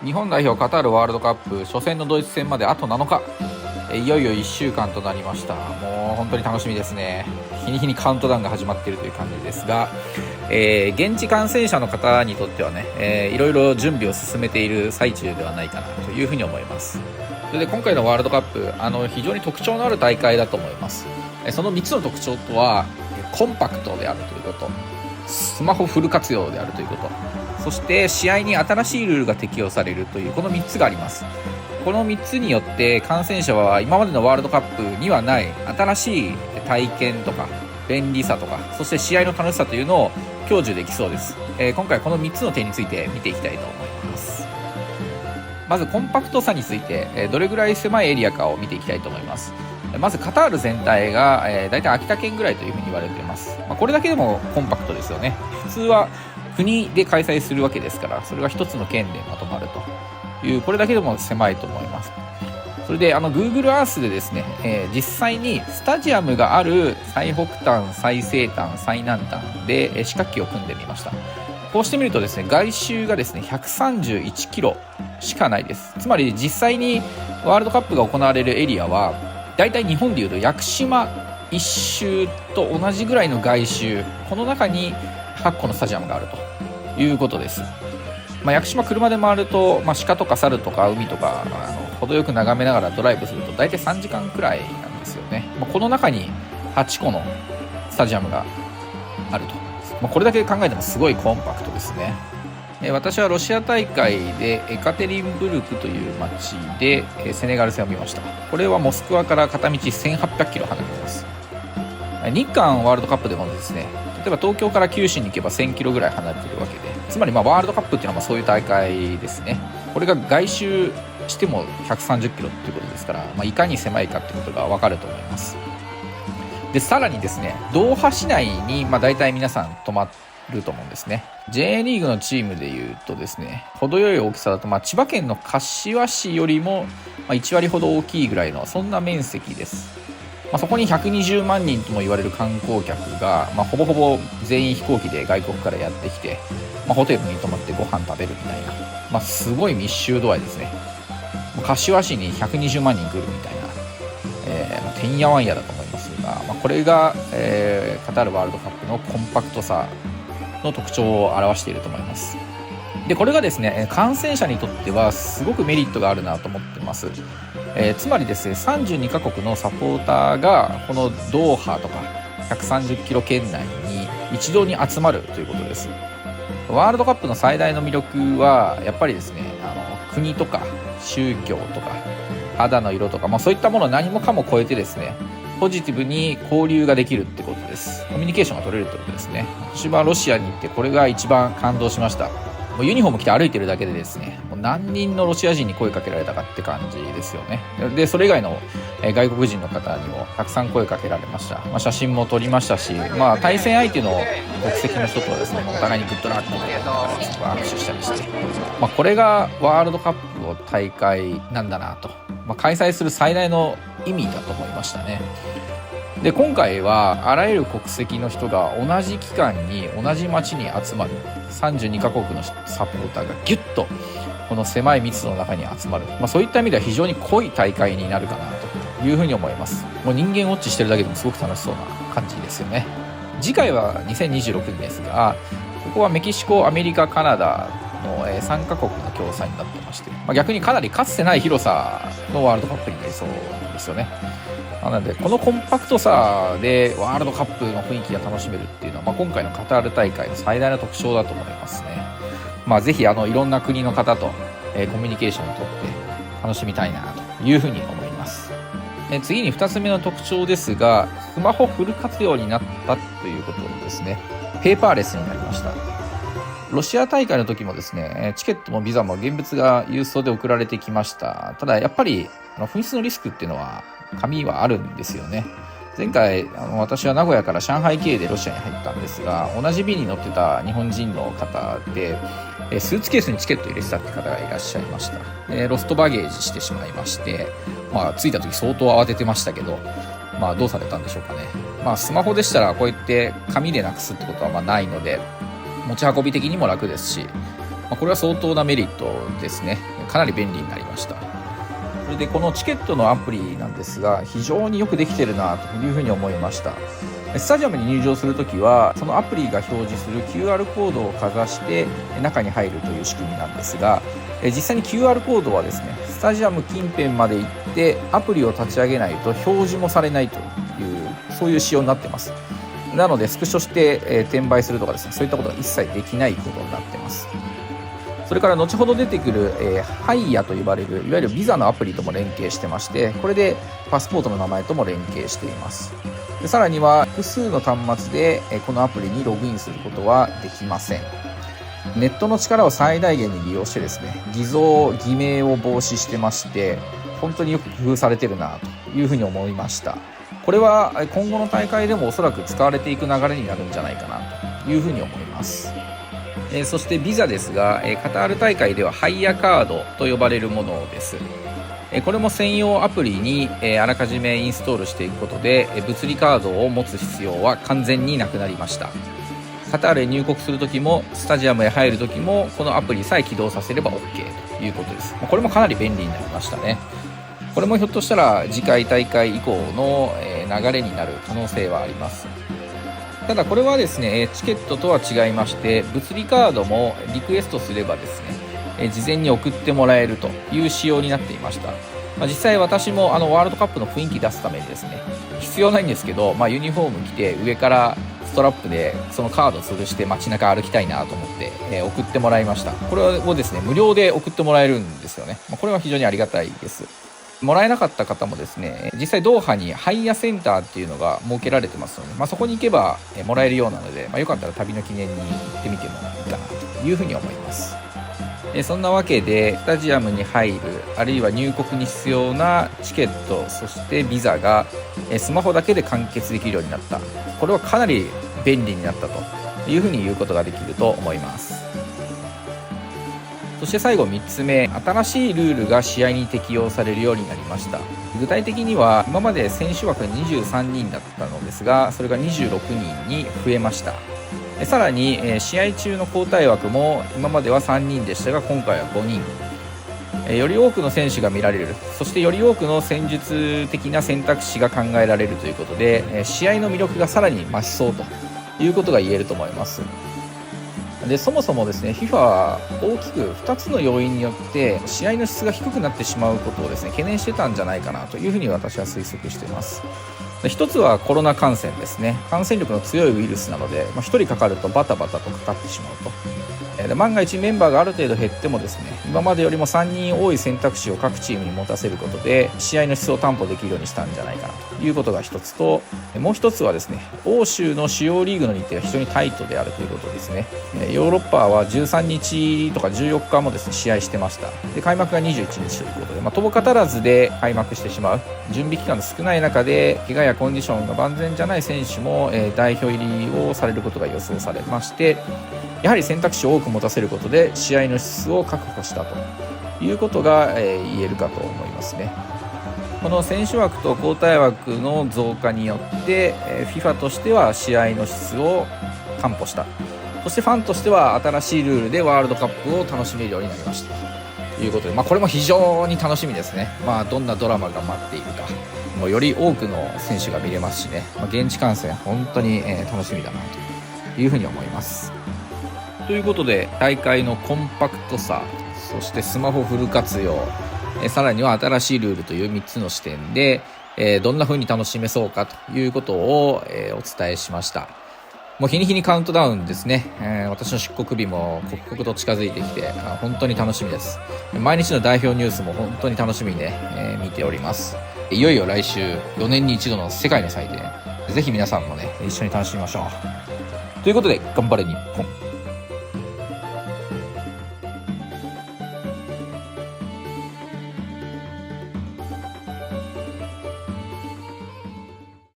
日本代表カタールワールドカップ初戦のドイツ戦まであと7日、いよいよ1週間となりました。もう本当に楽しみですね。日に日にカウントダウンが始まっているという感じですが、現地観戦者の方にとってはね、いろいろ準備を進めている最中ではないかなというふうに思います。それで今回のワールドカップ、非常に特徴のある大会だと思います。その3つの特徴とは、コンパクトであるということ、スマホフル活用であるということ、そして試合に新しいルールが適用されるというこの3つがあります。この3つによって観戦者は今までのワールドカップにはない新しい体験とか便利さとか、そして試合の楽しさというのを享受できそうです。今回この3つの点について見ていきたいと思います。まずコンパクトさについて、どれぐらい狭いエリアかを見ていきたいと思います。まずカタール全体が、だいたい秋田県ぐらいというふうに言われています。これだけでもコンパクトですよね。普通は国で開催するわけですから、それが一つの県でまとまるという、これだけでも狭いと思います。それでGoogle Earth でですね、実際にスタジアムがある最北端、最西端、最南端で四角形を組んでみました。こうしてみるとですね、外周がですね131キロしかないです。つまり実際にワールドカップが行われるエリアはだいたい日本でいうと屋久島一周と同じぐらいの外周、この中に8個のスタジアムがあるということです。屋久島車で回ると、鹿とか猿とか海とか程よく眺めながらドライブすると大体3時間くらいなんですよね。この中に8個のスタジアムがあると、これだけ考えてもすごいコンパクトですね。私はロシア大会でエカテリンブルクという町でセネガル戦を見ました。これはモスクワから片道1800キロ離れています。日韓ワールドカップでもですね、例えば東京から九州に行けば1000キロぐらい離れているわけで、つまりワールドカップっていうのはそういう大会ですね。これが外周しても130キロっていうことですから、いかに狭いかってことが分かると思います。でさらにですね、ドーハ市内に大体皆さん泊まると思うんですね。 J リーグのチームでいうとですね、程よい大きさだと千葉県の柏市よりも1割ほど大きいぐらいのそんな面積です。そこに120万人とも言われる観光客が、ほぼほぼ全員飛行機で外国からやってきて、ホテルに泊まってご飯食べるみたいな、すごい密集度合いですね。柏市に120万人来るみたいな、てんやわんやだと思いますが、これが、カタールワールドカップのコンパクトさの特徴を表していると思います。でこれがですね、観戦者にとってはすごくメリットがあるなと思っています。つまりですね、32カ国のサポーターがこのドーハとか130キロ圏内に一堂に集まるということです。ワールドカップの最大の魅力はやっぱりですね、国とか宗教とか肌の色とか、そういったものを何もかも超えてですね、ポジティブに交流ができるってことです。コミュニケーションが取れるってことですね。私はロシアに行ってこれが一番感動しました。ユニフォーム着て歩いてるだけでですね、何人のロシア人に声かけられたかって感じですよね。でそれ以外の外国人の方にもたくさん声かけられました。写真も撮りましたし、対戦相手の国籍の人とはですね、お互いにグッドラックとか握手したりして、これがワールドカップの大会なんだなと、開催する最大の意味だと思いましたね。で今回はあらゆる国籍の人が同じ期間に同じ町に集まる、32カ国のサポーターがギュッとこの狭い密度の中に集まる、そういった意味では非常に濃い大会になるかなというふうに思います。もう人間ウォッチしてるだけでもすごく楽しそうな感じですよね。次回は2026年ですが、ここはメキシコ、アメリカ、カナダの3カ国の共催になってまして、逆にかなりかつてない広さのワールドカップになりそうですよね。なのでこのコンパクトさでワールドカップの雰囲気が楽しめるっていうのは、今回のカタール大会の最大の特徴だと思いますね。ぜひいろんな国の方と、コミュニケーションをとって楽しみたいなというふうに思います。次に2つ目の特徴ですが、スマホフル活用になったということですね。ペーパーレスになりました。ロシア大会の時もですね、チケットもビザも現物が郵送で送られてきました。ただやっぱり紛失のリスクっていうのは紙はあるんですよね。前回私は名古屋から上海経由でロシアに入ったんですが、同じ便に乗ってた日本人の方でスーツケースにチケット入れてたって方がいらっしゃいました。ロストバゲージしてしまいまして、着いた時相当慌ててましたけど、どうされたんでしょうかね。スマホでしたらこうやって紙でなくすってことはないので、持ち運び的にも楽ですし、これは相当なメリットですね。かなり便利になりました。それでこのチケットのアプリなんですが、非常によくできてるなというふうに思いました。スタジアムに入場するときはそのアプリが表示する QR コードをかざして中に入るという仕組みなんですが、実際に QR コードはですね、スタジアム近辺まで行ってアプリを立ち上げないと表示もされないという、そういう仕様になってます。なのでスクショして、転売するとかですね、そういったことが一切できないことになってます。それから後ほど出てくる、ハイヤと呼ばれるいわゆるビザのアプリとも連携してまして、これでパスポートの名前とも連携しています。でさらには複数の端末でこのアプリにログインすることはできません。ネットの力を最大限に利用してですね、偽造偽名を防止してまして、本当によく工夫されてるなというふうに思いました。これは今後の大会でもおそらく使われていく流れになるんじゃないかなというふうに思います。そしてビザですが、カタール大会ではハイヤカードと呼ばれるものです。これも専用アプリにあらかじめインストールしていくことで物理カードを持つ必要は完全になくなりました。カタールへ入国するときもスタジアムへ入るときもこのアプリさえ起動させれば OK ということです。これもかなり便利になりましたね。これもひょっとしたら次回大会以降の流れになる可能性はあります。ただこれはですね、チケットとは違いまして物理カードもリクエストすればですね、事前に送ってもらえるという仕様になっていました。実際私もワールドカップの雰囲気出すためにですね、必要ないんですけど、ユニフォーム着て上からストラップでそのカードを吊るして街中歩きたいなと思って、送ってもらいました。これをですね無料で送ってもらえるんですよね。これは非常にありがたいです。もらえなかった方もですね、実際ドーハにハイヤセンターっていうのが設けられてますので、そこに行けばもらえるようなので、よかったら旅の記念に行ってみてもいいかなというふうに思います。そんなわけでスタジアムに入るあるいは入国に必要なチケット、そしてビザがスマホだけで完結できるようになった。これはかなり便利になったというふうに言うことができると思います。そして最後3つ目、新しいルールが試合に適用されるようになりました。具体的には今まで選手枠23人だったのですが、それが26人に増えました。さらに試合中の交代枠も今までは3人でしたが今回は5人、より多くの選手が見られる、そしてより多くの戦術的な選択肢が考えられるということで、試合の魅力がさらに増しそうということが言えると思います。でそもそもですね FIFA は大きく2つの要因によって試合の質が低くなってしまうことをですね懸念してたんじゃないかなというふうに私は推測しています。一つはコロナ感染ですね。感染力の強いウイルスなので、1人かかるとバタバタとかかってしまうと。で万が一メンバーがある程度減ってもですね、今までよりも3人多い選択肢を各チームに持たせることで試合の質を担保できるようにしたんじゃないかなということが一つと、もう一つはですね、欧州の主要リーグの日程が非常にタイトであるということですね。ヨーロッパは13日とか14日もですね試合してました。で開幕が21日ということで、とぼからずで開幕してしまう、準備期間の少ない中で怪我やコンディションが万全じゃない選手も代表入りをされることが予想されまして、やはり選択肢を多く持たせることで試合の質を確保したということが言えるかと思いますね。この選手枠と交代枠の増加によって FIFA としては試合の質を担保した。そしてファンとしては新しいルールでワールドカップを楽しめるようになりましたということで、これも非常に楽しみですね。どんなドラマが待っているか、もうより多くの選手が見れますしね、現地観戦本当に楽しみだなというふうに思います。ということで大会のコンパクトさ、そしてスマホフル活用、さらには新しいルールという3つの視点でどんな風に楽しめそうかということをお伝えしました。もう日に日にカウントダウンですね。私の出国日も刻々と近づいてきて本当に楽しみです。毎日の代表ニュースも本当に楽しみにね、見ております。いよいよ来週4年に一度の世界の祭典、ぜひ皆さんもね一緒に楽しみましょうということで、頑張れ日本。